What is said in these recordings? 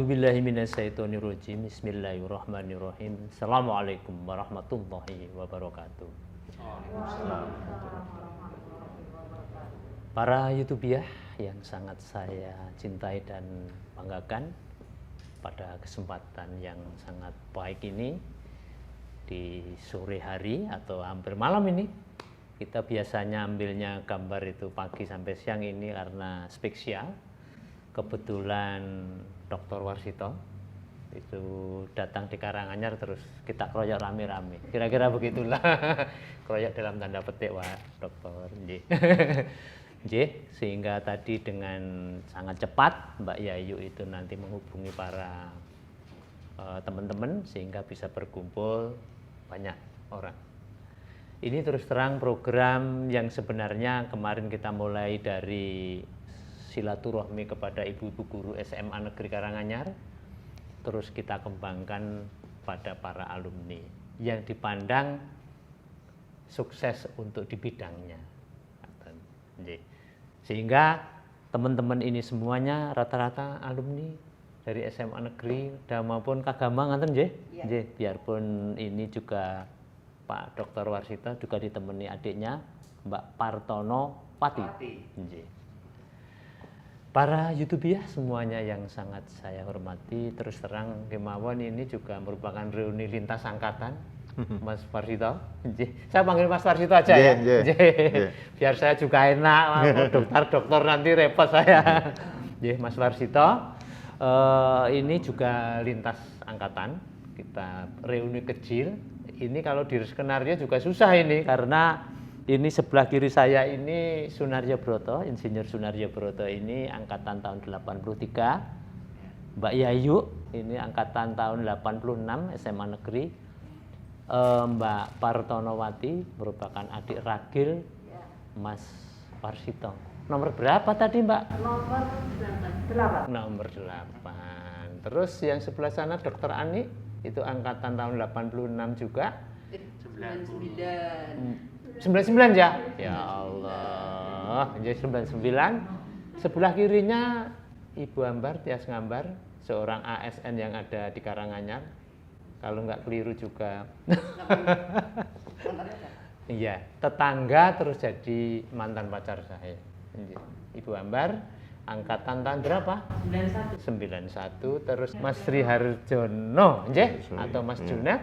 A'udzubillahi minasyaitonirrajim. Bismillahirrahmanirrahim. Assalamualaikum warahmatullahi wabarakatuh. Para YouTubiah yang sangat saya cintai dan banggakan, pada kesempatan yang sangat baik ini di sore hari atau hampir malam ini, kita biasanya ambilnya gambar itu pagi sampai siang, ini karena spesial. Kebetulan Dr. Warsito itu datang di Karanganyar, terus kita keroyok rame-rame. Kira-kira begitulah. Keroyok dalam tanda petik, Wak Dokter. Sehingga tadi dengan sangat cepat Mbak Yayu itu nanti menghubungi para teman-teman sehingga bisa berkumpul banyak orang. Ini terus terang program yang sebenarnya kemarin kita mulai dari silaturahmi kepada ibu-ibu guru SMA Negeri Karanganyar, terus kita kembangkan pada para alumni yang dipandang sukses untuk di bidangnya. Sehingga teman-teman ini semuanya rata-rata alumni dari SMA Negeri dan maupun Kagama, ngaten nggih? Nggih, biarpun ini juga Pak Dr. Warsito juga ditemani adiknya Mbak Partono Pati. Nggih. Para YouTubiah semuanya yang sangat saya hormati, terus terang kemawon ini juga merupakan reuni lintas angkatan. Mas Warsito, saya panggil Mas Warsito aja ya, biar saya juga enak, dokter nanti repot saya. Mas Warsito, ini juga lintas angkatan, kita reuni kecil. Ini kalau di skenario juga susah ini, karena ini sebelah kiri saya ini Sunaryo Broto, Insinyur Sunaryo Broto ini angkatan tahun 83. Mbak Yayu ini angkatan tahun 86 SMA Negeri. Mbak Partonowati merupakan adik ragil Mas Warsito. Nomor berapa tadi, Mbak? Nomor 8. Terus yang sebelah sana Dr. Ani itu angkatan tahun 86 juga. 99 ya? Ya Allah, jadi 99. Sebelah kirinya Ibu Ambar, Tias Ngambar, seorang ASN yang ada di Karanganyar. Kalau nggak keliru juga. Iya, tetangga terus jadi mantan pacar saya. Ibu Ambar, angkatan tahun berapa? 91. Terus Mas Sri Harjono, atau Mas Junet,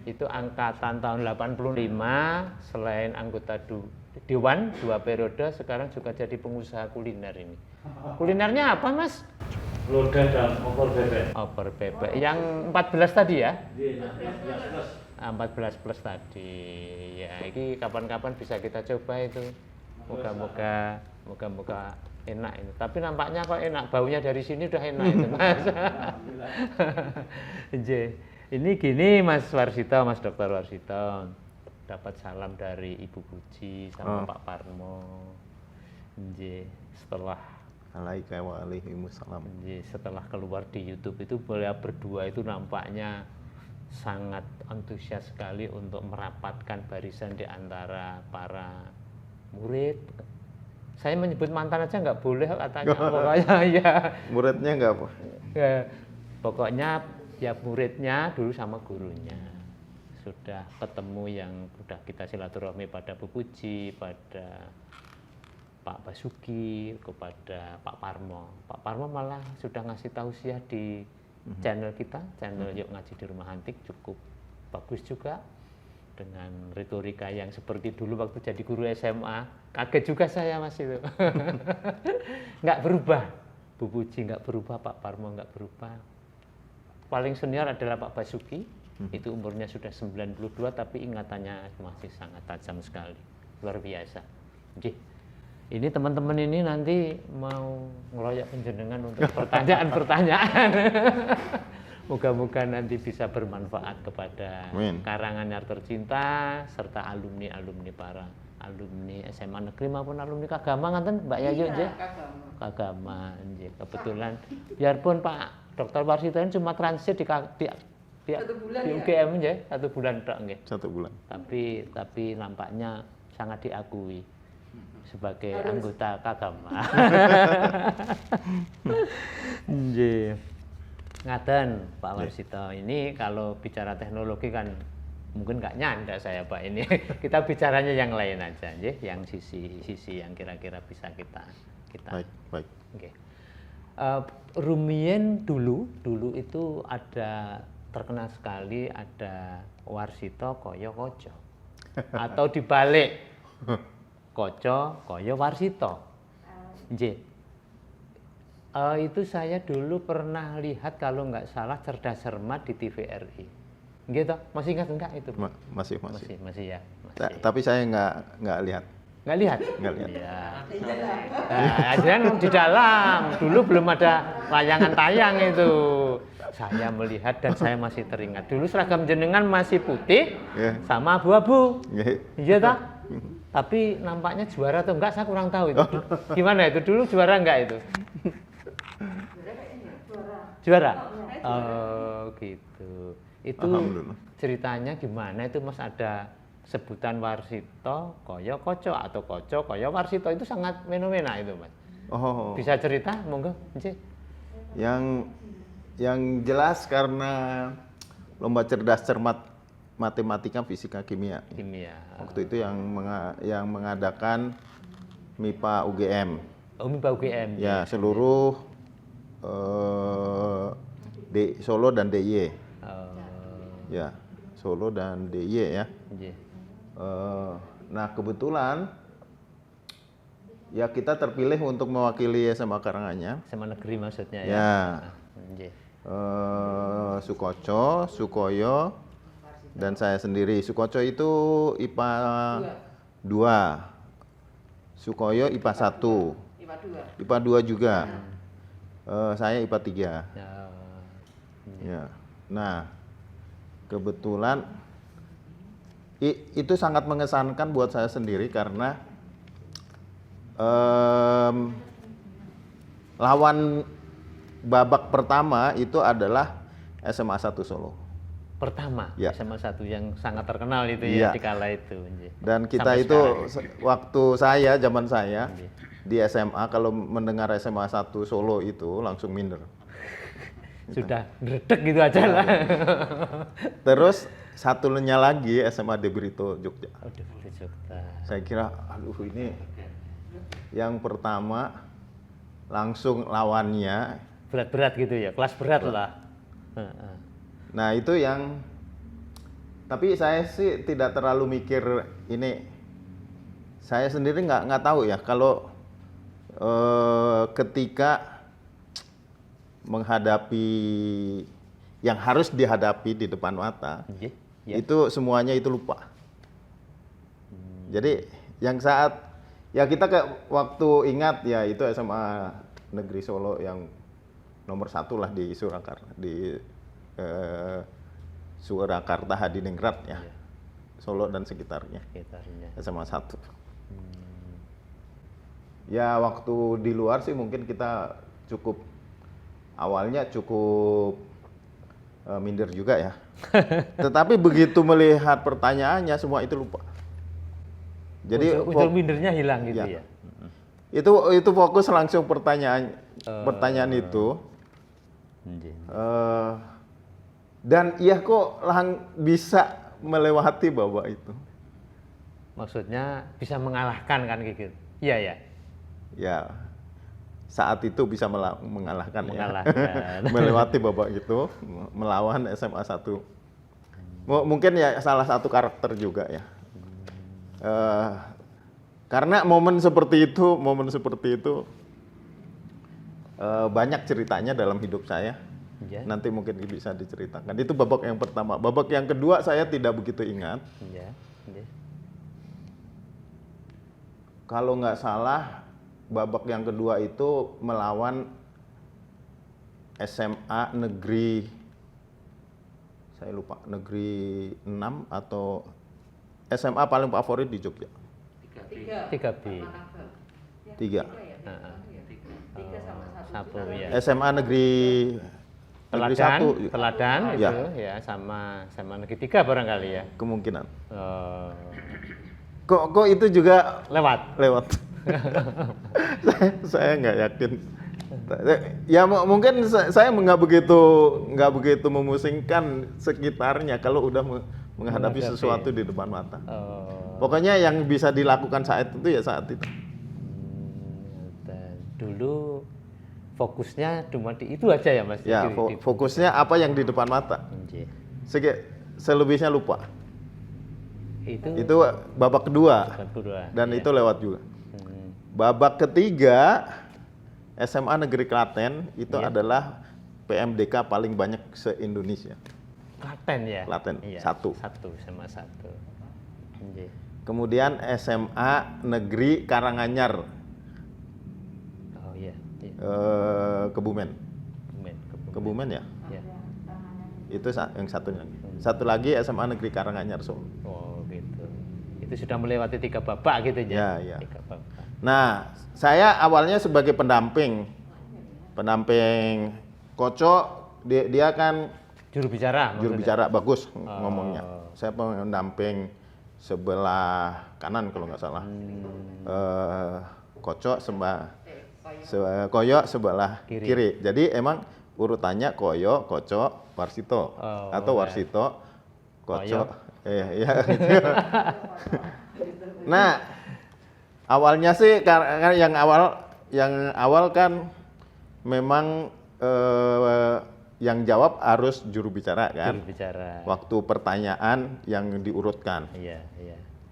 itu angkatan tahun 85. Selain anggota Dewan 2 periode, sekarang juga jadi pengusaha kuliner ini. Kulinernya apa, Mas? Loda dan opor bebek. Opor bebek. Yang 14 tadi ya? 14 14 plus tadi. Ya, ini kapan-kapan bisa kita coba itu. Moga-moga enak ini. Tapi nampaknya kok enak, baunya dari sini udah enak itu, Mas. Ini gini Mas Warsito, Mas Dr. Warsito. Dapat salam dari Ibu Puji sama Pak Parmo. Setelah keluar di YouTube itu beliau berdua itu nampaknya sangat antusias sekali untuk merapatkan barisan di antara para murid. Saya menyebut mantan aja nggak boleh katanya, pokoknya ya. Muridnya nggak apa? Ya, pokoknya ya muridnya dulu sama gurunya. Sudah ketemu yang sudah kita silaturahmi pada Bu Puji, pada Pak Basuki, kepada Pak Parmo. Pak Parmo malah sudah ngasih tausiah di channel kita, channel Yuk Ngaji di Rumah Antik, cukup bagus juga. Dengan retorika yang seperti dulu waktu jadi guru SMA. Kaget juga saya, Mas, itu. Nggak berubah. Bu Puji nggak berubah, Pak Parmo nggak berubah. Paling senior adalah Pak Basuki. Itu umurnya sudah 92, tapi ingatannya masih sangat tajam sekali. Luar biasa. Jadi, ini teman-teman ini nanti mau ngeroyok penjenengan untuk pertanyaan-pertanyaan. Moga-moga nanti bisa bermanfaat kepada Karanganyar tercinta serta alumni-alumni para alumni SMA Negeri maupun alumni Kagama, ngaten Mbak Yayu nggih? Kagama nggih. Kebetulan biarpun Pak Dr. Warsito cuma transit di UGM nggih, 1 bulan tok nggih. 1 bulan. Tapi nampaknya sangat diakui sebagai anggota Kagama. Nggih. Ngaten Pak Warsito, ini kalau bicara teknologi kan mungkin nggak nyanda saya Pak ini. Kita bicaranya yang lain aja, yang sisi yang kira-kira bisa kita. Baik. Oke. Rumien dulu itu ada terkenal sekali ada Warsito Koyo Koco atau dibalik Koco Koyo Warsito. Nggih. Itu saya dulu pernah lihat kalau nggak salah Cerdas Cermat di TVRI. Gitu, masih ingat enggak itu? Masih ya. Tapi saya nggak lihat. Nggak lihat? Nggak lihat. Iya. Nah, di dalam. Dulu belum ada layangan tayang itu. Saya melihat dan saya masih teringat. Dulu seragam jenengan masih putih sama abu-abu. Iya tak? Tapi nampaknya juara atau enggak saya kurang tahu itu. Gimana itu? Dulu juara enggak itu? Juara? Oh gitu. Itu ceritanya gimana itu Mas, ada sebutan Warsito Koyo Koco atau Koco Koyo Warsito, itu sangat fenomena itu Mas. Oh. Bisa cerita monggo? Yang jelas karena lomba cerdas cermat matematika, fisika, kimia. Waktu itu yang mengadakan MIPA UGM. Oh, MIPA UGM. Ya, seluruh Solo dan DIY. Ya, Solo dan DIY ya. Nah, kebetulan ya kita terpilih untuk mewakili SMA Karanganyar. SMA negeri maksudnya ya. Ya. Sukoco, Sukoyo, dan saya sendiri. Sukoco itu IPA 2. Sukoyo IPA 1. IPA 2 juga. Saya IPA 3. Ya. Nah, kebetulan itu sangat mengesankan buat saya sendiri karena lawan babak pertama itu adalah SMA 1 Solo. Pertama, ya. SMA 1 yang sangat terkenal itu ya di kala itu. Dan kita sampai itu sekarang. Waktu zaman saya di SMA kalau mendengar SMA 1 Solo itu langsung minder. Sudah ngedek gitu aja lah. Terus satunya lagi SMA De Brito Jogja. Oh, De Brito Jogja. Saya kira aduh ini yang pertama langsung lawannya berat-berat gitu ya, kelas berat lah. Nah itu yang, tapi saya sih tidak terlalu mikir ini. Saya sendiri nggak tahu ya kalau ketika menghadapi yang harus dihadapi di depan mata, itu semuanya itu lupa. Jadi yang saat ya kita waktu ingat ya itu SMA Negeri Solo yang nomor 1 lah di Surakarta, Surakarta Hadiningrat ya, Solo dan sekitarnya. SMA 1. Ya waktu di luar sih mungkin kita awalnya cukup minder juga ya. Tetapi begitu melihat pertanyaannya semua itu lupa. Jadi unsur mindernya hilang gitu ya. Itu fokus langsung pertanyaan itu. Dan iya kok bisa melewati babak itu. Maksudnya bisa mengalahkan kan gitu. Iya ya. Ya. Saat itu bisa mengalahkan. Ya. Melewati babak itu, melawan SMA 1. Mungkin ya salah satu karakter juga ya. Karena momen seperti itu banyak ceritanya dalam hidup saya. Ya. Nanti mungkin bisa diceritakan. Itu babak yang pertama. Babak yang kedua saya tidak begitu ingat. Ya. Ya. Kalau nggak salah, babak yang kedua itu melawan SMA negeri, saya lupa, negeri 6 atau SMA paling favorit di Jogja. 3B. 3. Satu ya. SMA negeri Teladan itu ya sama negeri 3 barangkali ya. Kemungkinan. Kok itu juga lewat. saya nggak yakin. Ya mungkin saya nggak begitu memusingkan sekitarnya kalau udah menghadapi sesuatu di depan mata. Oh. Pokoknya yang bisa dilakukan saat itu ya saat itu. Dan dulu fokusnya cuma di itu aja ya Mas? Ya, fokusnya apa yang di depan mata. Nggih. Selebihnya lupa. Itu babak kedua. Dan ya. itu lewat juga. Babak ketiga SMA Negeri Klaten itu adalah PMDK paling banyak se-Indonesia. Klaten ya? Klaten, iya, satu. SMA 1. Nggih. Kemudian SMA Negeri Karanganyar, Oh iya. Kebumen. Kebumen ya? Ya. Itu yang satunya. Satu lagi SMA Negeri Karanganyar Solo. Oh gitu. Itu sudah melewati 3 babak gitu ya? Ya. 3 babak. Nah, saya awalnya sebagai pendamping Koco, dia kan Juru bicara bagus ngomongnya. Saya pendamping sebelah kanan kalau nggak salah. Koco Koyo sebelah kiri. Jadi emang urutannya Koyo, Koco, Warsito atau Warsito, Koco. Ya gitu. Nah, awalnya sih karena yang awal kan memang yang jawab harus juru bicara kan. Juru bicara. Waktu pertanyaan yang diurutkan. Iya.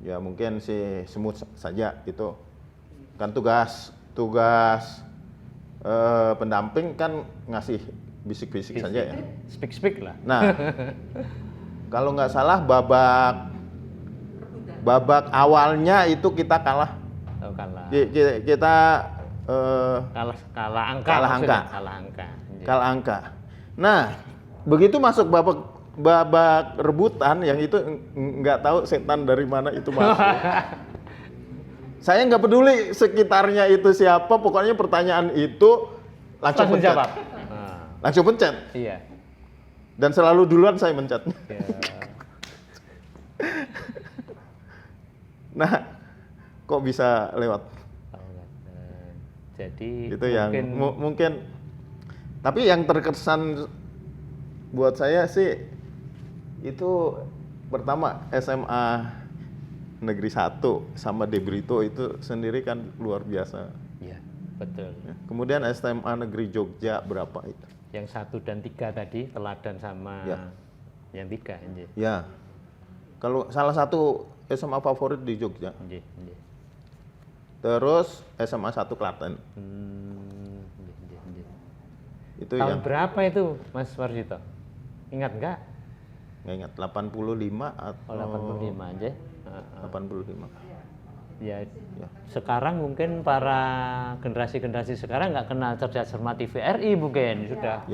Ya mungkin sih smooth saja itu. Kan tugas pendamping kan ngasih bisik-bisik saja ya. Speak lah. Nah, kalau nggak salah babak awalnya itu kita kalah. Oh, kalah. Kita kalah angka. Kalah angka. Nah, begitu masuk babak rebutan yang itu nggak tahu setan dari mana itu masuk. Saya nggak peduli sekitarnya itu siapa, pokoknya pertanyaan itu langsung pencet. Jawab. Langsung pencet. Iya. Dan selalu duluan saya mencet. Ya. Nah, kok bisa lewat? Jadi itu yang mungkin tapi yang terkesan buat saya sih itu pertama SMA Negeri 1 sama De Brito itu sendiri kan luar biasa. Iya, betul. Kemudian SMA Negeri Jogja berapa itu? Yang 1 dan 3 tadi, teladan sama yang 3. Ya. Kalau salah satu SMA favorit di Jogja. Terus SMA 1 Klaten. Itu tahun berapa itu Mas Warsito? Ingat nggak? Nggak ingat, 85 atau 85 aja. 85. Ya. Sekarang mungkin para generasi sekarang nggak kenal cerdas cermat TVRI mungkin sudah.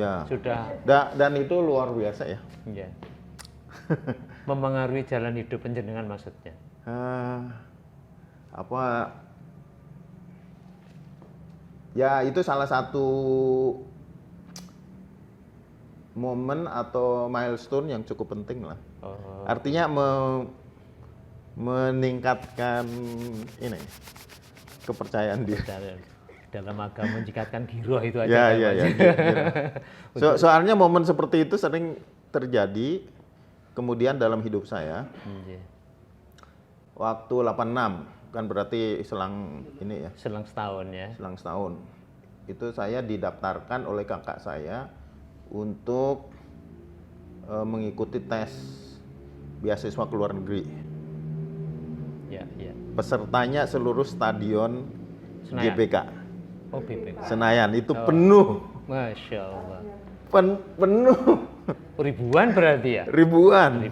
Dan itu luar biasa ya. Iya. Memengaruhi jalan hidup panjenengan maksudnya. Ya itu salah satu momen atau milestone yang cukup penting lah. Artinya meningkatkan ini kepercayaan diri. Dalam agama meningkatkan giroh itu aja. Ya. Soalnya momen seperti itu sering terjadi kemudian dalam hidup saya. Waktu 86 kan berarti selang ini ya. Selang setahun ya. Selang setahun. Itu saya didaftarkan oleh kakak saya untuk mengikuti tes beasiswa ke luar negeri. Ya. Pesertanya seluruh stadion Senayan. GBK. Oh, GBK. Senayan itu penuh. Masya Allah. Penuh. Ribuan berarti ya? Ribuan.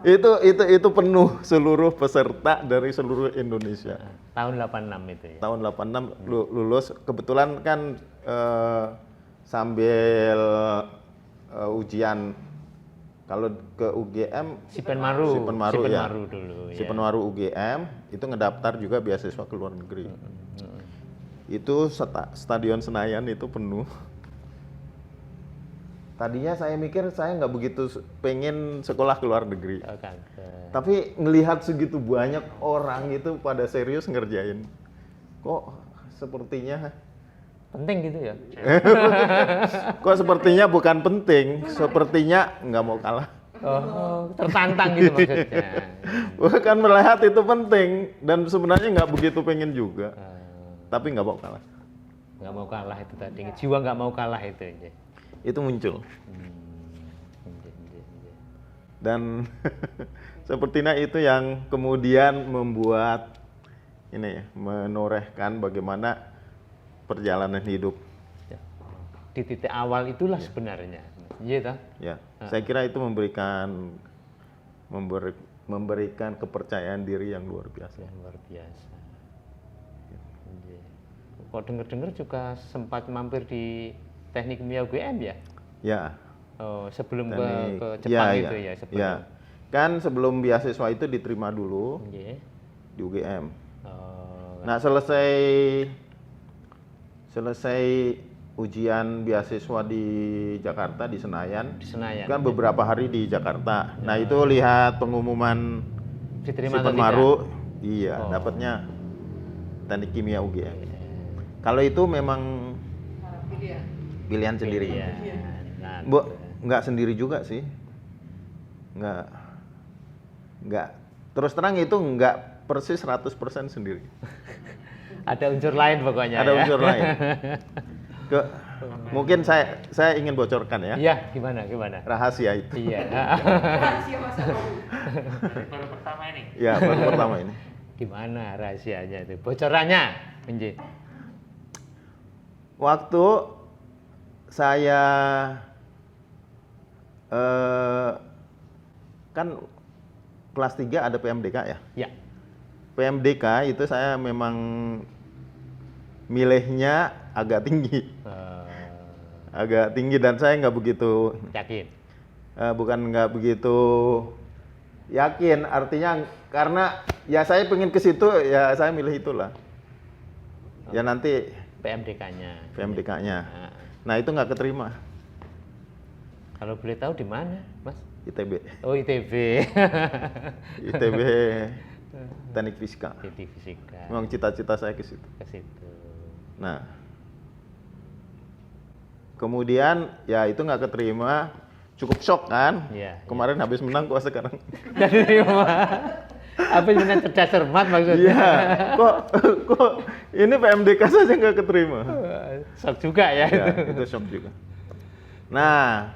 Itu penuh seluruh peserta dari seluruh Indonesia. Tahun 86 itu ya? Tahun 86 lulus. Kebetulan kan sambil ujian kalau ke UGM Sipenmaru ya. Dulu ya. Sipenmaru UGM itu ngedaftar juga beasiswa ke luar negeri. Itu stadion Senayan itu penuh. Tadinya saya mikir saya nggak begitu pengen sekolah ke luar negeri. Tapi ngelihat segitu banyak orang itu pada serius ngerjain. Kok sepertinya penting gitu ya. Kok sepertinya bukan penting, sepertinya nggak mau kalah. Oh, tertantang gitu maksudnya. Bukan melihat itu penting dan sebenarnya nggak begitu pengen juga, tapi nggak mau kalah. Nggak mau kalah itu tadi, jiwa nggak mau kalah itu aja. Itu muncul. Iya. Dan sepertinya itu yang kemudian membuat ini ya, menorehkan bagaimana perjalanan hidup. Ya. Di titik awal itulah sebenarnya. Iya toh? Ya, saya kira itu memberikan kepercayaan diri yang luar biasa. Ya, luar biasa. Iya. Kok dengar-dengar juga sempat mampir di teknik kimia UGM ya? Ya. Oh, sebelum Teknik- ke Jepang itu ya sebelum. Ya. Kan sebelum beasiswa itu diterima dulu Iya. di UGM. Oh, Nah, selesai ujian beasiswa di Jakarta di Senayan. di Senayan. Kan beberapa hari di Jakarta. Nah, itu lihat pengumuman Diterima si atau Penmaru, tidak? iya, Oh. dapatnya teknik kimia UGM. Kalau itu memang pilihan sendiri. Iya. Nah, Bu, nggak sendiri juga sih. Nggak. Terus terang itu nggak persis 100% sendiri. ada unsur lain pokoknya. Ada ya? unsur lain. Mungkin saya ingin bocorkan ya. Iya, gimana? Rahasia itu. Iya. Baru pertama ini. Ya, baru pertama ini. Gimana rahasianya itu? Bocorannya, Menji. Waktu saya kan kelas 3 ada PMDK ya. Ya. PMDK itu saya memang milihnya agak tinggi. Agak tinggi dan saya nggak begitu Yakin. bukan nggak begitu yakin, artinya karena ya saya pengen ke situ ya saya milih itulah. Ya nanti PMDK-nya. PMDK-nya. Nah, Nah, itu nggak keterima. kalau boleh tahu di mana, Mas? ITB. Oh, ITB. ITB Teknik Fisika. Teknik fisika. Memang cita-cita saya ke situ. Ke situ. Nah, kemudian ya itu nggak keterima, cukup shock kan? Iya, Kemarin habis menang kok sekarang. Dari apa sebenarnya cerdas cermat maksudnya? Iya, kok ini PMDK saja nggak keterima. Shock juga ya. Ya, itu shock juga. Nah,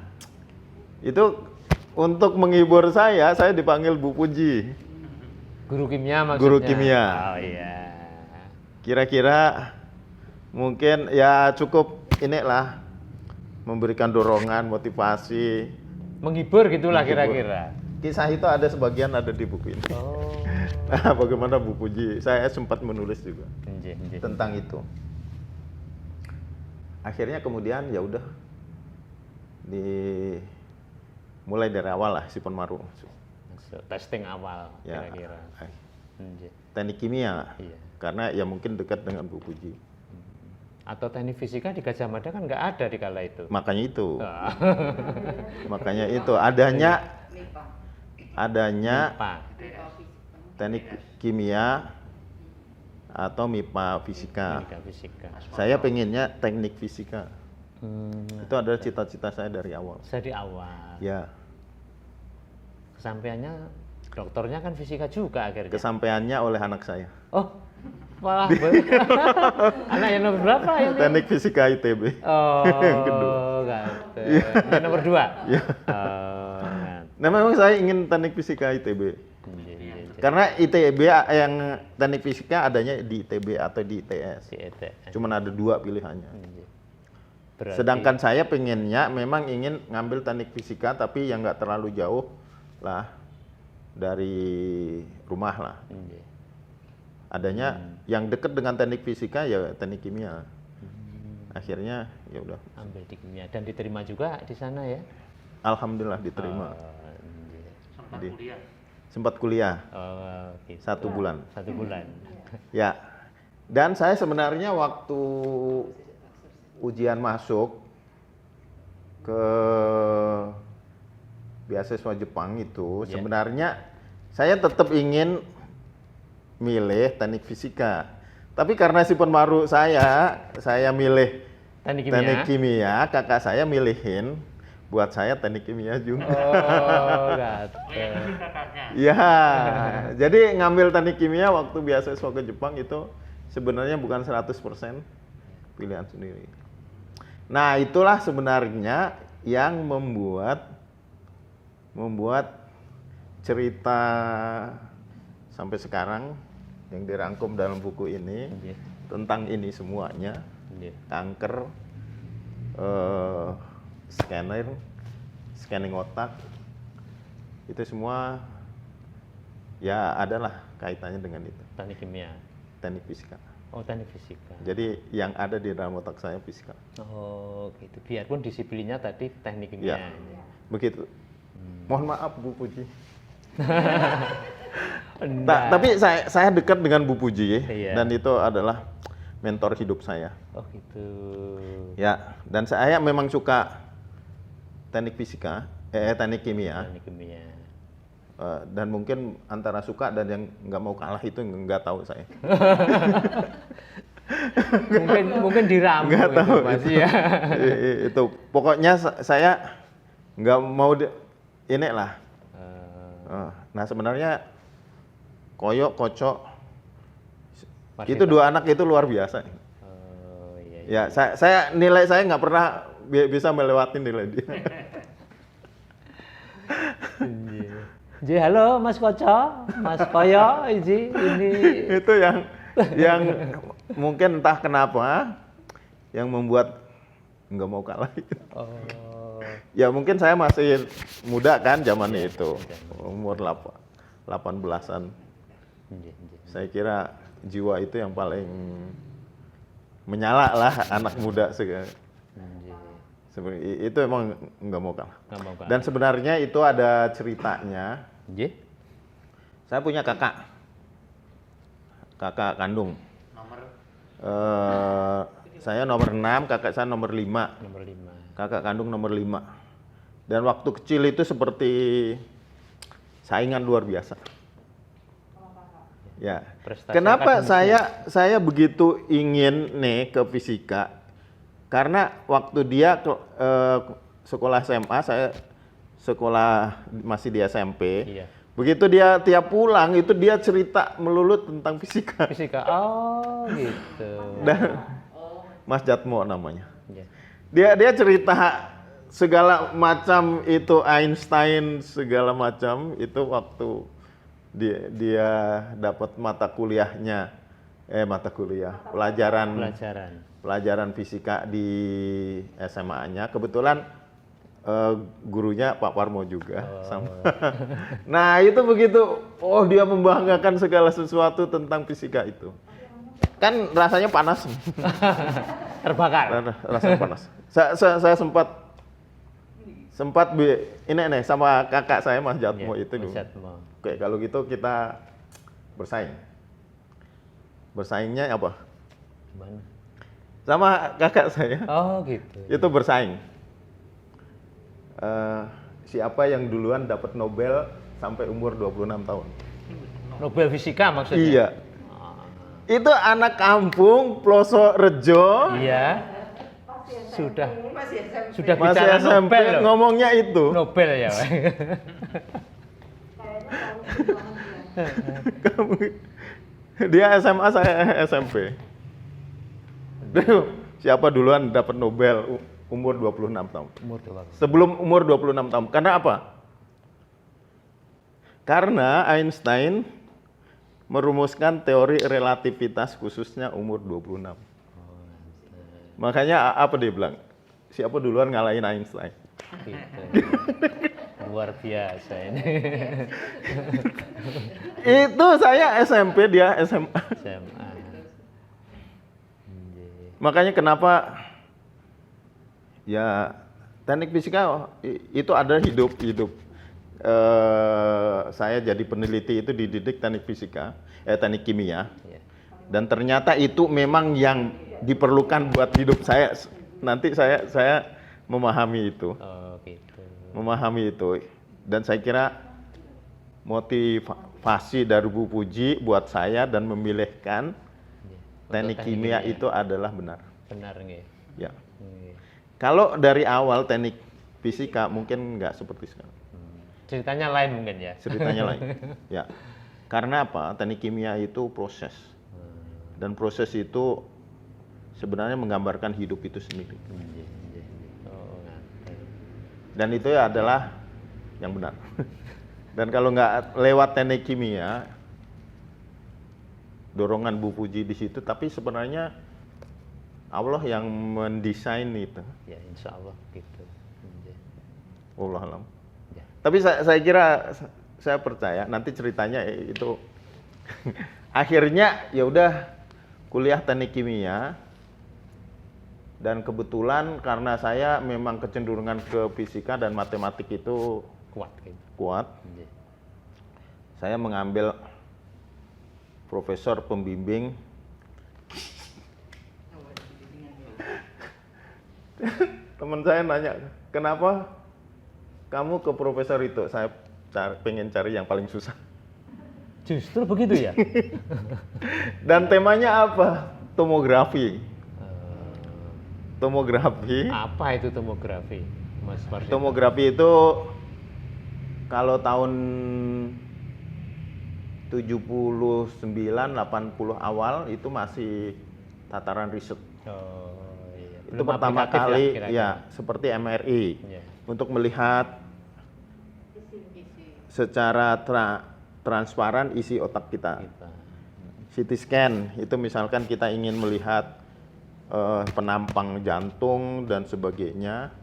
itu untuk menghibur saya dipanggil Bu Puji. Guru kimia maksudnya. Guru kimia. Oh iya. Kira-kira mungkin ya cukup inilah memberikan dorongan, motivasi. Menghibur gitulah Menghibur. kira-kira. Kisah itu ada sebagian ada di buku ini. Oh. Nah, bagaimana Bu Puji? Saya sempat menulis juga Nggih. tentang itu. Akhirnya kemudian ya udah mulai dari awal lah si Penmaru. Masuk testing awal Ya, kira-kira. Nggih. teknik kimia. Iya. Karena ya mungkin dekat dengan Bu Puji. Atau teknik fisika di Gajah Mada kan nggak ada di kala itu. Makanya itu. Ah. Makanya itu adanya Pak. teknik kimia atau MIPA fisika. Teknik fisika. Saya pengennya teknik fisika. Hmm, Itu adalah cita-cita saya dari awal. saya di awal. Ya, Kesampaiannya dokternya kan fisika juga akhirnya. kesampaiannya oleh anak saya. Oh, malah anak yang nomor berapa ini? Teknik fisika ITB. Oh, Yang kedua. gitu. Yang nomor 2? Iya. Oh, Nah, memang saya ingin teknik fisika ITB. iya. Karena ITB yang teknik fisika adanya di ITB atau di ITS. Si ETS. Cuman ada 2 pilihannya. Iya. Berarti, Sedangkan saya pengennya memang ingin ngambil teknik fisika tapi yang nggak terlalu jauh lah dari rumah lah. iya. Adanya yang dekat dengan teknik fisika ya teknik kimia. Akhirnya ya udah, Ambil di kimia dan diterima juga di sana ya? alhamdulillah diterima. Oh, iya. Sempat Di- kuliah. Sempat kuliah Oh, gitu. 1 bulan. 1 bulan. Ya. Dan saya sebenarnya waktu ujian masuk ke beasiswa Jepang itu Ya. sebenarnya saya tetap ingin milih teknik fisika. Tapi karena si Penmaru saya milih Teknik kimia. teknik kimia, kakak saya milihin buat saya teknik kimia juga. Oh, gatel. Ya, jadi ngambil teknik kimia waktu beasiswa ke Jepang itu sebenarnya bukan 100% pilihan sendiri. Nah, itulah sebenarnya yang membuat cerita sampai sekarang yang dirangkum dalam buku ini Iya. tentang ini semuanya, Iya. kanker, scanning otak, itu semua ya adalah kaitannya dengan itu, Teknik kimia. teknik fisika. Oh, teknik fisika. Jadi yang ada di dalam otak saya fisika. Oh, gitu. Biarpun disiplinnya tadi teknik kimia. Ya, begitu. Mohon maaf Bu Puji. Enggak. Tapi saya dekat dengan Bu Puji Iya. dan itu adalah mentor hidup saya. Oh, gitu. Ya, dan saya memang suka teknik fisika, teknik kimia. Teknik kimia. Dan mungkin antara suka dan yang nggak mau kalah itu nggak tahu saya. mungkin diramu Nggak itu, tahu Mas, itu. ya. Itu pokoknya saya nggak mau ini lah. Nah sebenarnya Koyo, Kocok itu dua anak itu luar biasa. Oh, iya, iya. Ya saya nilai saya nggak pernah bisa melewati nilai dia. Ji, halo Mas Koco, Mas Koyo, Ji, ini Itu yang mungkin entah kenapa yang membuat nggak mau kalah. oh, Ya mungkin saya masih muda kan zaman itu, umur 18-an. Ji, ji. Saya kira jiwa itu yang paling menyala lah anak muda segala. Ji. Seperti itu emang nggak mau kalah. Nggak mau kalah. Dan sebenarnya itu ada ceritanya. Ji? Saya punya kakak kandung. Nomor Saya nomor 6, kakak saya nomor 5. Nomor 5. Kakak kandung nomor 5. Dan waktu kecil itu seperti saingan luar biasa. Ya. Prestasi Kenapa akademisnya. saya begitu ingin nih ke fisika? Karena waktu dia sekolah SMA, saya sekolah masih di SMP. Iya. Begitu dia tiap pulang itu dia cerita melulu tentang fisika. Fisika. Oh, gitu. Dan Mas Jatmo namanya. Iya. Dia cerita segala macam itu Einstein segala macam itu waktu dia dapat pelajaran fisika di SMA-nya. Kebetulan gurunya Pak Parmo juga. Sama. Nah itu begitu, dia membanggakan segala sesuatu tentang fisika itu. Kan rasanya panas. Terbakar. Rasanya panas. Saya sempat ini nih sama kakak saya Mas Jatmo Iya, itu Mas dulu. Jatmo. Oke, kalau gitu kita bersaing. Bersaingnya apa? Gimana? Sama kakak saya. Oh, gitu. Itu bersaing. Siapa yang duluan dapat Nobel sampai umur 26 tahun? Nobel fisika maksudnya? Iya. Itu anak kampung Ploso Rejo. Iya. Sudah Masih bicara SMP Nobel loh. ngomongnya itu. Nobel ya, Pak. Dia SMA, saya SMP. Siapa duluan dapat Nobel umur 26 tahun? Umur berapa? Sebelum umur 26 tahun. Karena apa? Karena Einstein merumuskan teori relativitas khususnya umur 26. Makanya apa dia bilang? Siapa duluan ngalahin Einstein? Gitu. Luar biasa ini. Itu saya SMP, dia SMA. SMA. Makanya kenapa ya teknik fisika itu ada hidup. Saya jadi peneliti itu dididik teknik fisika, teknik kimia. Iya. Dan ternyata itu memang yang diperlukan buat hidup saya. Nanti saya memahami itu. Oh, gitu. Memahami itu. Dan saya kira motivasi dari Bu Puji buat saya dan memilihkan teknik kimia itu adalah benar. Benar nggih. Ya. Iya. Kalau dari awal teknik fisika mungkin nggak seperti sekarang. Ceritanya lain mungkin ya. Ceritanya lain. Ya. Karena apa? Teknik kimia itu proses. Dan proses itu sebenarnya menggambarkan hidup itu sendiri. Iya, iya, iya. Oh, ngerti. Dan itu ya adalah yang benar. Dan kalau nggak lewat teknik kimia, dorongan Bu Puji di situ, tapi sebenarnya Allah yang mendesain itu. Ya, insya Allah gitu. Iya. Wallah alam. Ya. Tapi saya kira, saya percaya nanti ceritanya itu akhirnya ya udah kuliah teknik kimia, dan kebetulan karena saya memang kecenderungan ke fisika dan matematik itu Kuat gitu. kuat, Iya. saya mengambil profesor pembimbing. Teman saya nanya, kenapa kamu ke profesor itu? Saya pengen cari yang paling susah. Justru begitu ya? Dan temanya apa? Tomografi. Tomografi. Apa itu tomografi, Mas Farsito? Tomografi itu kalau tahun 79, 80 awal itu masih tataran riset. Oh, iya. Itu Belum pertama aplikatif kali kira-kira. ya seperti MRI Iya. untuk melihat secara transparan isi otak kita. Kita. CT scan itu misalkan kita ingin melihat penampang jantung dan sebagainya,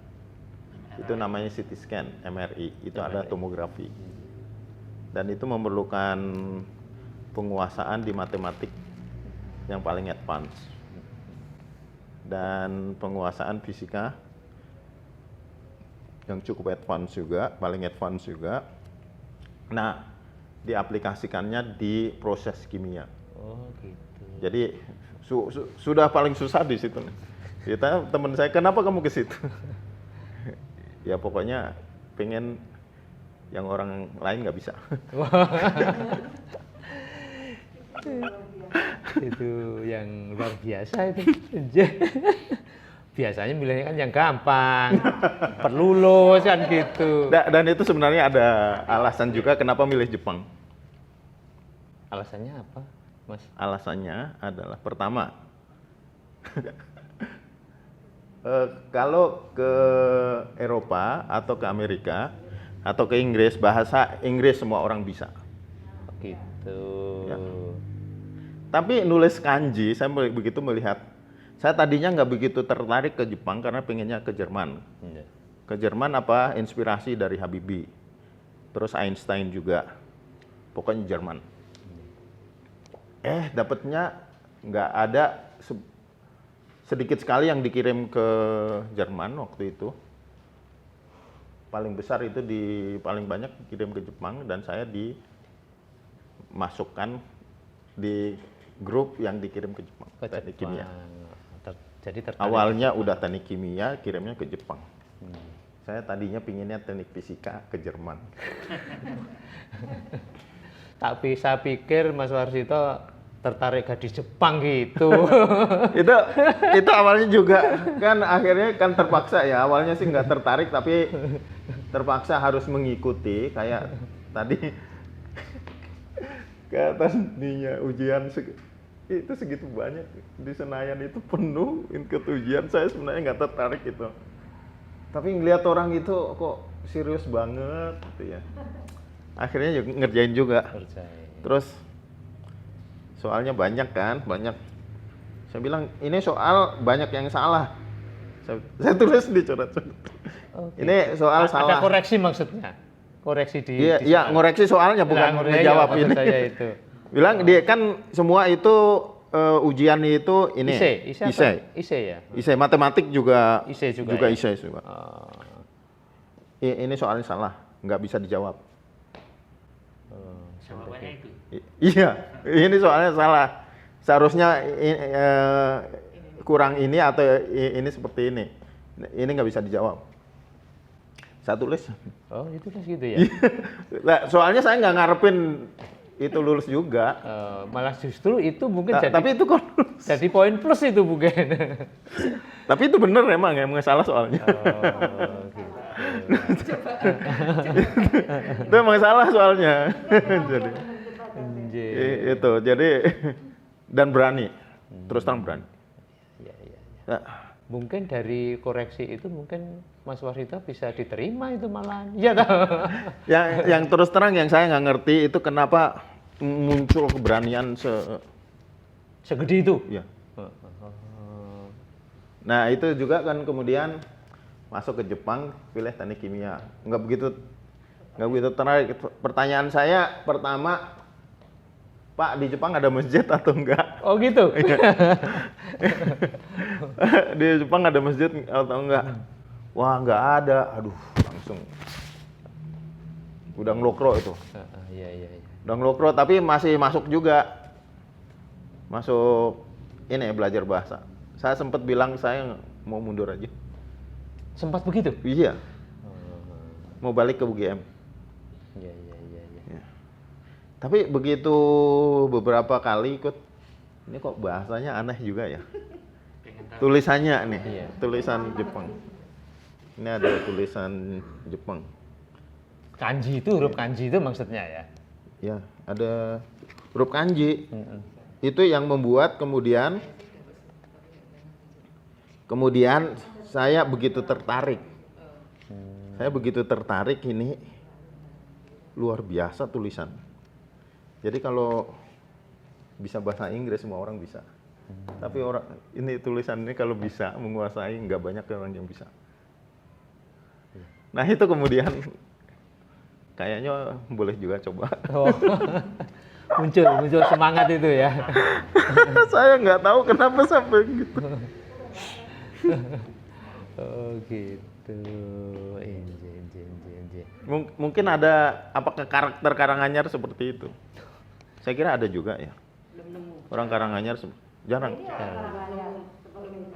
itu namanya CT scan, MRI. Itu ada tomografi. Dan itu memerlukan penguasaan di matematik yang paling advance dan penguasaan fisika yang cukup advance juga, paling advance juga. Nah, diaplikasikannya di proses kimia. Oh, gitu. Jadi sudah paling susah di situ. Kita teman saya, kenapa kamu ke situ? Ya pokoknya pengen yang orang lain nggak bisa. Itu yang luar biasa itu. Biasanya milihnya kan yang gampang, perlu lulus kan gitu. Dan itu sebenarnya ada alasan juga kenapa milih Jepang. Alasannya apa, Mas? Alasannya adalah pertama, kalau ke Eropa atau ke Amerika atau ke Inggris, bahasa Inggris semua orang bisa. Gitu. Ya. Tapi nulis kanji, saya begitu melihat, saya tadinya nggak begitu tertarik ke Jepang karena pengennya ke Jerman. Iya. Ke Jerman apa? Inspirasi dari Habibie, terus Einstein juga, pokoknya Jerman. Dapatnya nggak ada, sedikit sekali yang dikirim ke Jerman waktu itu. Paling besar itu paling banyak dikirim ke Jepang, dan saya dimasukkan di grup yang dikirim ke Jepang, teknik kimia. Jadi tertarik. Awalnya udah teknik kimia, kirimnya ke Jepang. Saya tadinya pinginnya teknik fisika ke Jerman. Tapi saya pikir Mas Warsito tertarik gadis Jepang gitu. itu awalnya juga kan, akhirnya kan terpaksa ya. Awalnya sih nggak tertarik, tapi terpaksa harus mengikuti. Kayak tadi kata tadinya ujian itu segitu banyak di Senayan itu penuh ikut ujian, saya sebenarnya nggak tertarik itu. Tapi ngelihat orang itu kok serius banget gitu ya. Akhirnya ngerjain juga. Terus soalnya banyak kan, banyak. Saya bilang ini soal banyak yang salah. Saya tulis di coret-coret. Okay. Ini soal salah. Ada koreksi maksudnya? Koreksi di Iya, ngoreksi soalnya bukan ngejawab ini. Saya itu. Bilang dia kan semua itu ujian itu ini. ISE ya? ISE matematik juga. ISE juga. Juga ya? ISE juga. Ini soalnya salah, nggak bisa dijawab. Jawabannya itu. Iya, ini soalnya salah. Seharusnya kurang ini atau ini seperti ini. Ini nggak bisa dijawab. Saya tulis. Oh, itu kan gitu ya? Nah, soalnya saya nggak ngarepin itu lulus juga. Malah justru itu mungkin Tapi itu kok jadi poin plus itu mungkin. Tapi itu bener emang salah soalnya. Oh, gitu. Itu emang salah soalnya. Jadi Anjir. itu jadi dan berani. Terus terang berani. Ya, ya, ya. Ya, Mungkin dari koreksi itu mungkin Mas Warsito bisa diterima itu malahan. Iya tahu. yang terus terang yang saya nggak ngerti itu kenapa muncul keberanian Segede itu. ya. Nah itu juga kan kemudian masuk ke Jepang pilih teknik kimia nggak begitu tertarik. Pertanyaan saya pertama, Pak di Jepang ada masjid atau enggak? Oh gitu. Di Jepang ada masjid atau enggak? Wah nggak ada. Aduh langsung udah ngelokro itu. Iya iya iya. Udah ngelokro tapi masih masuk juga. Masuk ini belajar bahasa. Saya sempat bilang saya mau mundur aja. Sempat begitu? Iya. Mau balik ke UGM. Iya iya iya iya. Ya. Tapi begitu beberapa kali ikut, ini kok bahasanya aneh juga ya. Tulisannya nih, Iya. tulisan Jepang. Ini ada tulisan Jepang. Kanji itu huruf kanji itu maksudnya ya. Ya, ada huruf kanji. Mm-mm. Itu yang membuat kemudian saya begitu tertarik. Saya begitu tertarik ini luar biasa tulisan. Jadi kalau bisa bahasa Inggris semua orang bisa. Tapi orang ini tulisan ini kalau bisa menguasai nggak banyak orang yang bisa. Nah itu kemudian kayaknya boleh juga coba. Oh. muncul semangat itu ya. Saya nggak tahu kenapa sampai gitu. Oh gitu. Inje. Mungkin ada apakah karakter Karanganyar seperti itu? Saya kira ada juga ya. Orang Karanganyar jarang.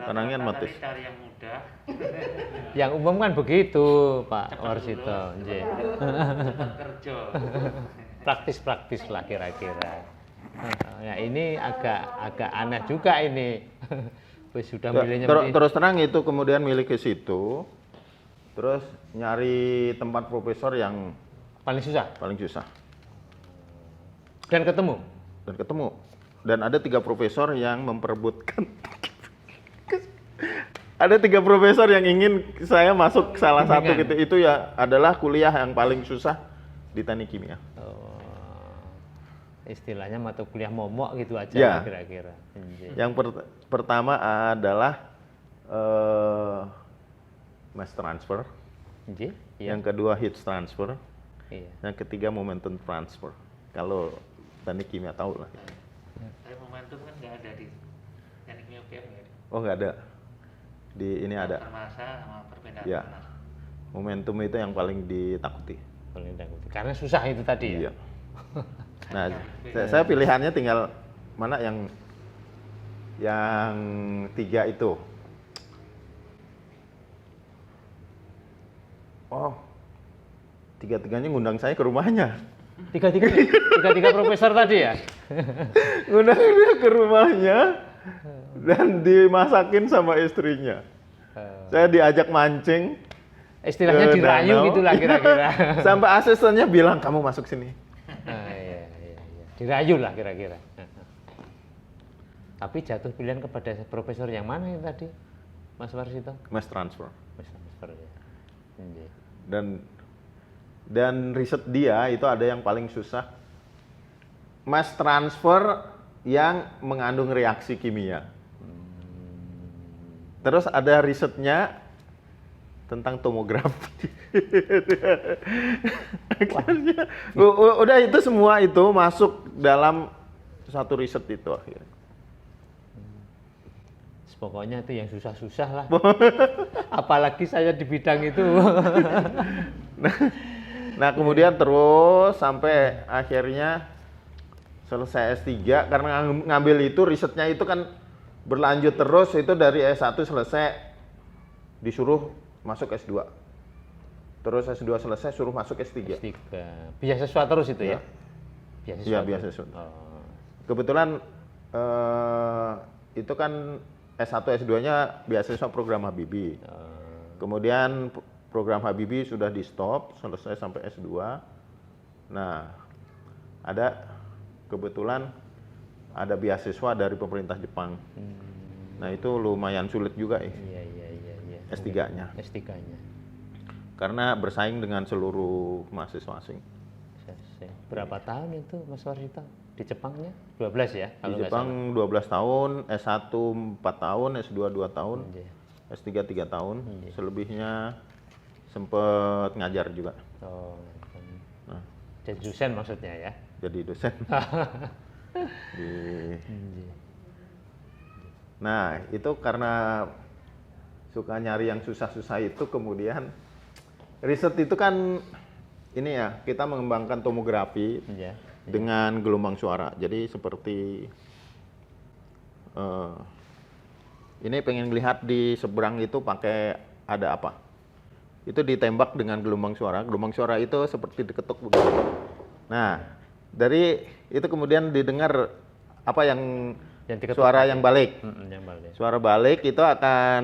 Karanganyar matis. Cari yang mudah. Yang umum kan begitu, Pak Warsito. Nggih. Cepat kerja. Praktis lah kira-kira. Ya ini agak aneh juga ini. Wis sudah milihnya Terus terang itu kemudian milih ke situ, terus nyari tempat profesor yang paling susah paling susah dan ketemu. Dan ada 3 profesor yang memperebutkan. Ada 3 profesor yang ingin saya masuk salah satu gitu. Itu ya adalah kuliah yang paling susah di teknik kimia. Oh, istilahnya mata kuliah momok gitu aja Ya. kira-kira. Nggih. Yang pertama adalah mass transfer, Nggih, iya. yang kedua heat transfer, Iya. yang ketiga momentum transfer. Kalau teknik kimia tahu lah. Tapi momentum kan nggak ada di teknik kimia UGM ya. Oh nggak ada. Di ini ada. Masa sama perpindahan Ya. tanah. Momentum itu yang paling ditakuti. Paling takuti. Karena susah itu tadi ya. Iya. Nah, saya pilihannya tinggal mana yang 3 itu. Oh, 3-tiganya ngundang saya ke rumahnya. Tiga profesor tadi ya. Ngundang dia ke rumahnya dan dimasakin sama istrinya. Saya diajak mancing. Istilahnya ke dirayu danau. gitulah kira-kira. Sampai asistennya bilang kamu masuk sini. Iya. Dirayu lah kira-kira. Tapi jatuh pilihan kepada profesor yang mana yang tadi, Mas Warsito? Mass transfer. Mas Transfer ya. Nggih. Dan riset dia itu ada yang paling susah. Mass transfer yang mengandung reaksi kimia. Terus ada risetnya tentang tomografi. Akhirnya, udah itu semua itu masuk dalam satu riset itu akhirnya. Pokoknya itu yang susah-susah lah. Apalagi saya di bidang itu. Nah kemudian terus sampai akhirnya selesai S3 karena ngambil itu risetnya itu kan berlanjut terus, itu dari S1 selesai disuruh masuk S2. Terus S2 selesai suruh masuk S3. S3. Beasiswa terus itu ya? Iya, beasiswa. Oh. Kebetulan itu kan S1 S2-nya beasiswa program Habibie. Kemudian program Habibie sudah di stop, selesai sampai S2. Nah, ada kebetulan ada beasiswa dari pemerintah Jepang. Nah, itu lumayan sulit juga ya. Iya. S3-nya. S3-nya. Karena bersaing dengan seluruh mahasiswa asing. Berapa tahun itu Mas Warsito? Di Jepangnya 12 ya? Di Jepang 12 tahun, S1 4 tahun, S2 2 tahun, Iya. S3 3 tahun. Selebihnya sempet ngajar juga. Oh, Nah, jadi dosen maksudnya ya? jadi dosen. Nah, itu karena suka nyari yang susah-susah itu, kemudian riset itu kan ini ya, kita mengembangkan tomografi Iya. dengan gelombang suara. Jadi seperti ini pengen lihat di seberang itu pakai ada apa. Itu ditembak dengan gelombang suara. Gelombang suara itu seperti diketuk begitu. Nah, dari itu kemudian didengar apa yang diketuk suara yang balik. Yang balik. Suara balik itu akan,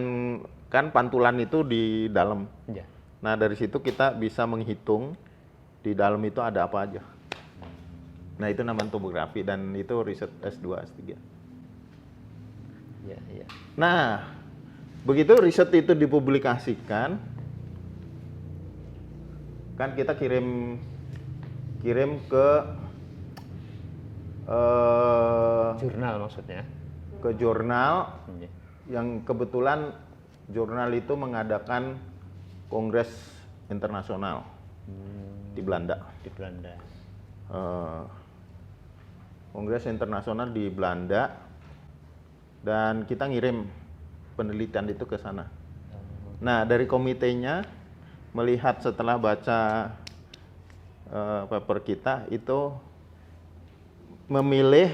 kan pantulan itu di dalam. Iya. Nah, dari situ kita bisa menghitung di dalam itu ada apa aja. Nah, itu namanya tomografi dan itu riset S2, S3. Iya. Nah, begitu riset itu dipublikasikan, kan kita kirim ke Jurnal maksudnya. ke jurnal Iya. yang kebetulan jurnal itu mengadakan kongres internasional di Belanda. Di Belanda. Kongres internasional di Belanda, dan kita ngirim penelitian itu ke sana. Nah, dari komitenya melihat setelah baca paper kita itu memilih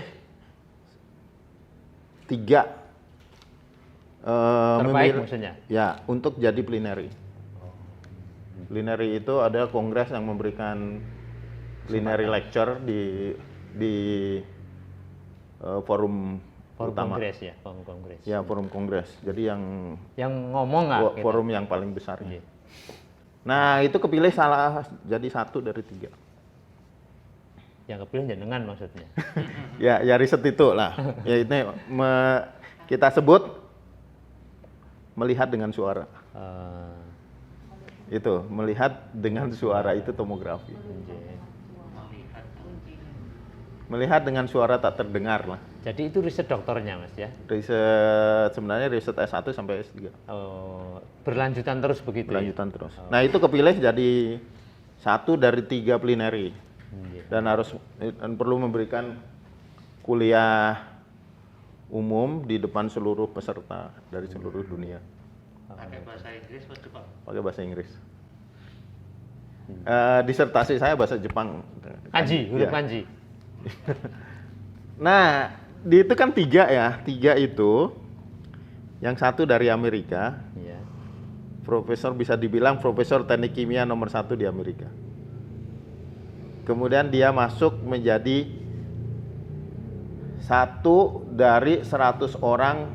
3 Terbaik maksudnya? Ya, untuk jadi plenary. Plenary itu ada kongres yang memberikan plenary lecture di forum utama. Kongres ya, forum kongres. Ya, forum kongres. Jadi yang ngomong nggak? forum yang paling besar. Iya. Nah, itu kepilih salah jadi 1 dari 3. Yang kepilih jenengan maksudnya. Ya riset itu lah. Ya ini kita sebut melihat dengan suara. Itu melihat dengan suara itu tomografi. Melihat dengan suara tak terdengar lah. Jadi itu riset doktornya Mas ya? Sebenarnya riset S1 sampai S3. Berlanjutan terus begitu. Berlanjutan terus. Nah, itu kepilih jadi 1 dari 3 plenary. Dan perlu memberikan kuliah umum di depan seluruh peserta dari seluruh dunia. Pakai bahasa Inggris atau Jepang? Pakai bahasa Inggris. Disertasi saya bahasa Jepang. Kanji, huruf Ya. kanji. Nah, itu kan 3 ya. 3 itu, yang 1 dari Amerika. Iya. Profesor, bisa dibilang profesor teknik kimia nomor 1 di Amerika. Kemudian dia masuk menjadi 1 dari 100 orang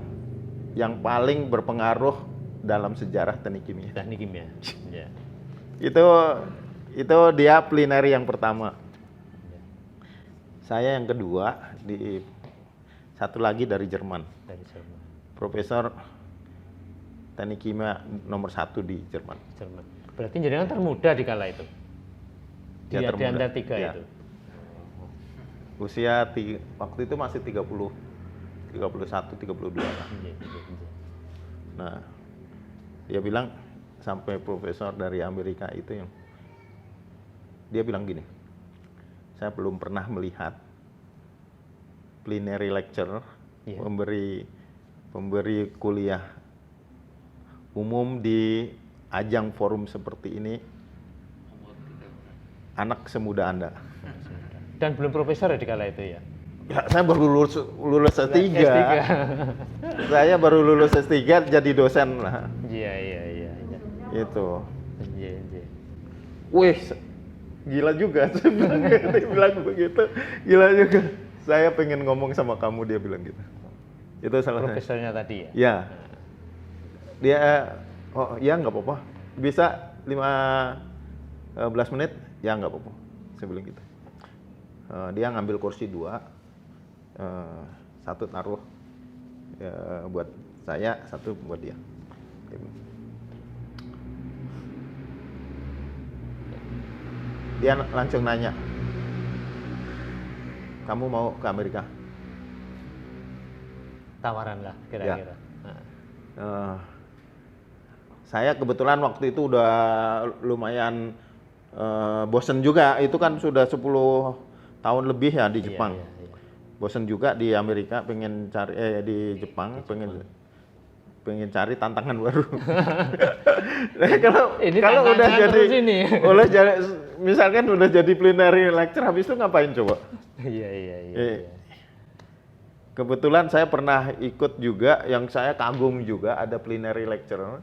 yang paling berpengaruh dalam sejarah teknik kimia. Teknik kimia. Ya. Itu dia plenary yang pertama. Saya yang kedua, 1 lagi dari Jerman. Dari Jerman. Profesor teknik kimia nomor 1 di Jerman. Jerman. Berarti jenengan termuda di kala itu. Di antara 3 ya. itu. Usia waktu itu masih 31, 32 lah. Iya. Nah, dia bilang sampai profesor dari Amerika itu yang dia bilang gini, saya belum pernah melihat plenary lecture, Iya. pemberi kuliah umum di ajang forum seperti ini, anak semuda Anda. Dan belum profesor ya di kala itu ya? Ya, saya baru lulus S3. S3. Saya baru lulus S3 jadi dosen lah. Iya. Itu. Iya. Wih, gila juga. Dia bilang begitu. Gila juga. Saya pengen ngomong sama kamu, dia bilang gitu. Itu salah satu. Profesornya tadi ya? Ya. Dia, oh ya nggak apa-apa. Bisa 15 menit? Ya nggak apa-apa. Saya bilang gitu. Dia ngambil kursi 2, satu taruh buat saya, satu buat dia. Dia langsung nanya, kamu mau ke Amerika? Tawaran lah kira-kira. Saya kebetulan waktu itu udah lumayan bosen juga. Itu kan sudah 10 tahun lebih ya di Jepang. Iya. Bosen juga di Amerika, pengen cari di Jepang, pengen cari tantangan baru. Ini kalau udah tantangan jadi terus ini. misalkan udah jadi plenary lecture, habis itu ngapain coba? Iya. Kebetulan saya pernah ikut juga, yang saya kagum juga, ada plenary lecturer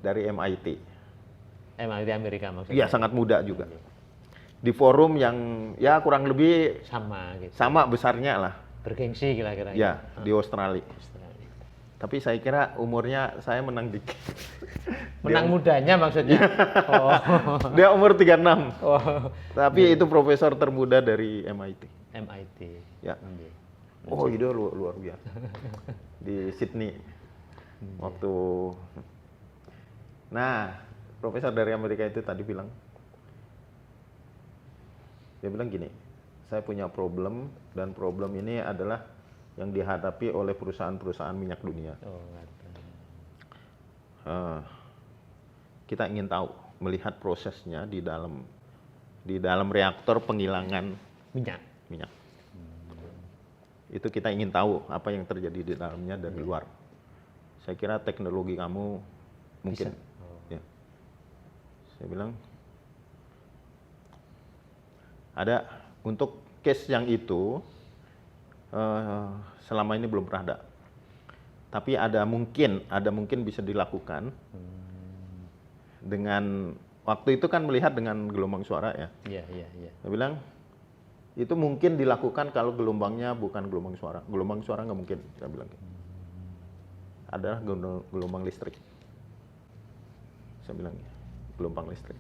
dari MIT. MIT Amerika maksudnya? Iya, sangat muda juga. Di forum yang ya kurang lebih Sama gitu. sama besarnya lah. Bergengsi kira-kira. Ya, di Australia. Australia. Tapi saya kira umurnya saya menang dikit. Menang mudanya maksudnya? Oh. Dia umur 36. Oh. Tapi itu profesor termuda dari MIT. MIT. Ya. Iya. Oh, itu luar biasa. Di Sydney. Waktu Nah, profesor dari Amerika itu tadi bilang, dia bilang gini, saya punya problem, dan problem ini adalah yang dihadapi oleh perusahaan-perusahaan minyak dunia. Oh, Kita ingin tahu, melihat prosesnya di dalam reaktor penghilangan minyak. Itu kita ingin tahu apa yang terjadi di dalamnya dari luar. Saya kira teknologi kamu mungkin. Ya. Saya bilang, ada untuk case yang itu selama ini belum pernah ada. Tapi ada mungkin bisa dilakukan dengan waktu itu kan melihat dengan gelombang suara ya. Iya. Saya bilang itu mungkin dilakukan kalau gelombangnya bukan gelombang suara. Gelombang suara nggak mungkin, saya bilang. Adalah gelombang listrik. Saya bilang gelombang listrik.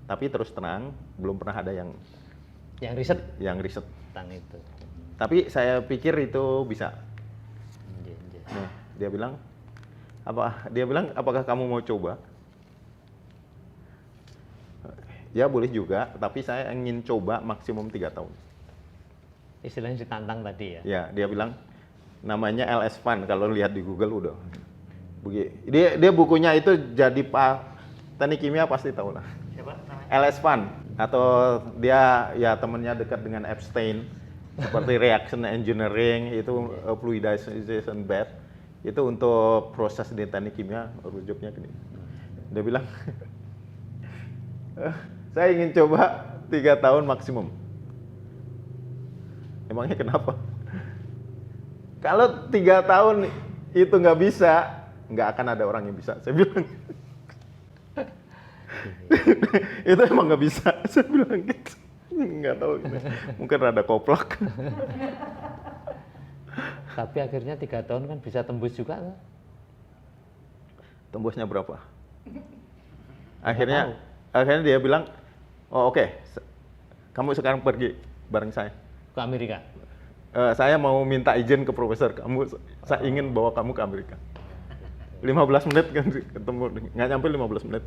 Tapi terus terang belum pernah ada yang riset tentang itu. Tapi saya pikir itu bisa. Nah, dia bilang apakah kamu mau coba? Ya boleh juga, tapi saya ingin coba maksimum 3 tahun. Istilahnya ditantang tadi ya. Ya, dia bilang namanya LS Fun, kalau lihat di Google udah. Dia bukunya itu jadi teknik kimia pasti tahu lah. Siapa namanya? LS Fun, atau dia ya temannya dekat dengan Epstein, seperti reaction engineering, itu fluidization bath, itu untuk proses di teknik kimia, rujuknya gini. Dia bilang, saya ingin coba 3 tahun maksimum. Emangnya kenapa? Kalau 3 tahun itu nggak bisa, nggak akan ada orang yang bisa. Saya bilang, itu emang nggak bisa. Saya bilang gitu. Nggak tahu, mungkin rada koplak. Tapi akhirnya 3 tahun kan bisa tembus juga kan? Tembusnya berapa? Akhirnya dia bilang, oh oke, kamu sekarang pergi bareng saya Ke Amerika? Saya mau minta izin ke profesor kamu, saya ingin bawa kamu ke Amerika. 15 menit kan ketemu, nggak nyampe 15 menit.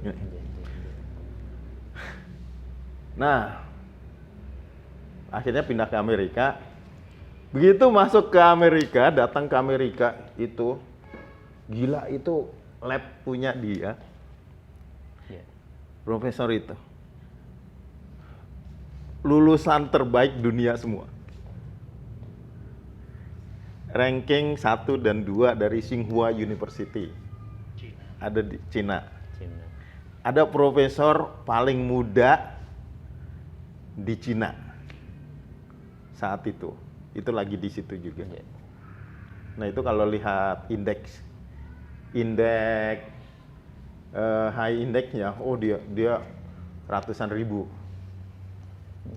Nah, akhirnya pindah ke Amerika. Begitu masuk ke Amerika, datang ke Amerika itu, gila, itu lab punya dia, profesor itu. Lulusan terbaik dunia semua. Ranking 1 dan 2 dari Tsinghua University. Cina. Ada di Cina. Ada profesor paling muda di Cina saat itu. Itu lagi di situ juga. Nah, itu kalau lihat indeks high indexnya, oh dia ratusan ribu.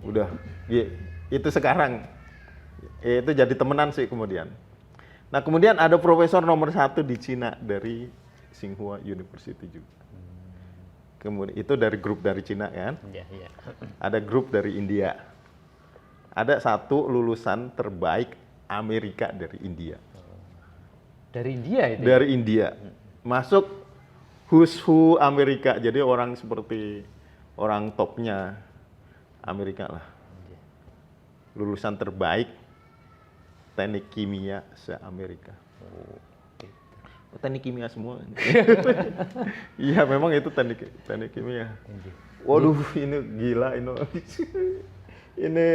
Udah, itu sekarang itu jadi temenan sih kemudian. Nah, kemudian ada profesor nomor 1 di Cina dari Tsinghua University juga. Kemudian itu dari grup dari Cina kan. Ya, ya. Ada grup dari India. Ada satu lulusan terbaik Amerika dari India. Dari India itu. Dari India. Masuk who's who Amerika. Jadi orang seperti orang topnya Amerika lah. Lulusan terbaik teknik kimia se-Amerika. Oh, teknik kimia semua. Iya, memang itu teknik kimia. Waduh, ini gila ini. Ini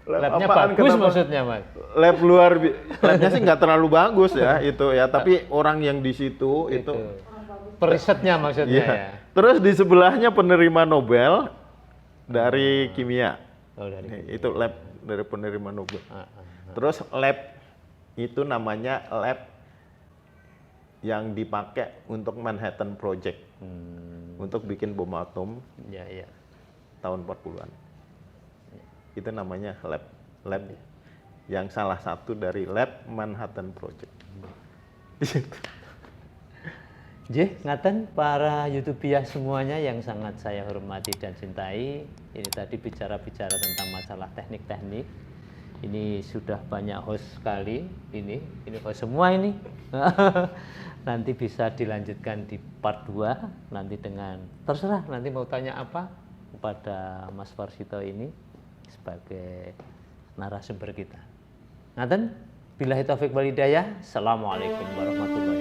Labnya apaan, bagus kenapa? maksudnya, Mas. Lab labnya sih nggak terlalu bagus ya itu ya, tapi orang yang di situ itu perisetnya maksudnya iya. ya. Terus di sebelahnya penerima Nobel dari kimia. Oh, dari Nih, itu lab dari penerima Nobel. Ah, ah. Terus lab itu namanya lab yang dipakai untuk Manhattan Project, untuk bikin bom atom Ya, ya. tahun 40-an. Itu namanya lab yang salah satu dari lab Manhattan Project. Jih, ngaten para YouTubiah semuanya yang sangat saya hormati dan cintai. Ini tadi bicara-bicara tentang masalah teknik-teknik. Ini sudah banyak host sekali. Ini host semua ini. Nanti bisa dilanjutkan di part 2 nanti dengan terserah nanti mau tanya apa kepada Mas Varsito ini sebagai narasumber kita. Ngaten, billahi taufik wal hidayah. Assalamualaikum warahmatullahi wabarakatuh.